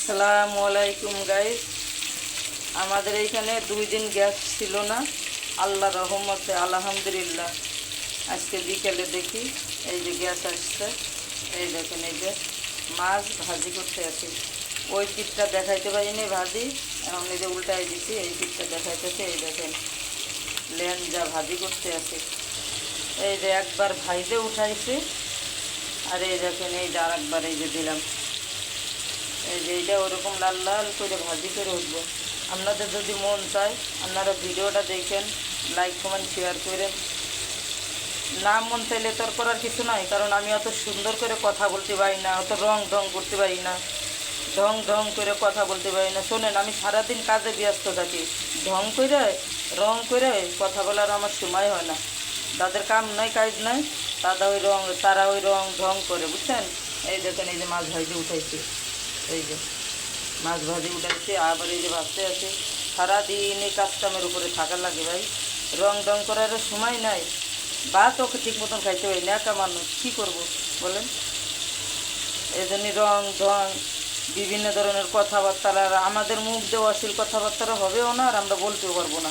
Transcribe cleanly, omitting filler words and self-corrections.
আসসালামু আলাইকুম গাইস। আমাদের এইখানে 2 দিন গ্যাস ছিল না, আল্লাহ রহমতে আলহামদুলিল্লাহ আজকে বিকেলে দেখি এই যে গ্যাস আসছে। এই দেখেন, এই যে মাছ ভাজি করতে আছি। ওই পিঠটা দেখাইতে পারিনি ভাজি, এখন এই যে উল্টাই দিছি, এই পিঠটা দেখাইতেছে। এই দেখেন লেঞ্জা ভাজি করতে আছি। এই যে একবার ভাইজে উঠাইছি, আর এই দেখেন এই যে আরেকবার এই যে দিলাম। এই যে এইটা ওরকম লাল লাল করে ভাজি করে উঠবো। আপনাদের যদি মন চায় আপনারা ভিডিওটা দেখেন, লাইক কমেন্ট শেয়ার করেন। না মন চাইলে তোর করার কিছু নাই, কারণ আমি অত সুন্দর করে কথা বলতে পারি না, অত রং ঢং করতে পারি না, ঢং ঢং করে কথা বলতে পারি না। শোনেন, আমি সারাদিন কাজে ব্যস্ত থাকি, ঢং করে রং করে কথা বলার আমার সময় হয় না। তাদের কাম নাই কাজ নাই, তারা ওই রং ঢং করে, বুঝছেন। এই দেখেন, এই যে মাছ ভাজি উঠাইছি, এই যে মাছ ভাজি উঠাইছি, আবার এই যে ভাজতে আছে। সারাদিন এই কাজকামের উপরে থাকার লাগে ভাই, রং ঢং করার সময় নাই। ভাত ওকে ঠিক মতন খাইতে হয় না, একা মানুষ কী করবো বলেন। এই জন্যই রং ঢং বিভিন্ন ধরনের কথাবার্তা, আর আমাদের মুখ দিয়ে অশ্লীল কথাবার্তা হবেও না, আর আমরা বলতেও পারবো না।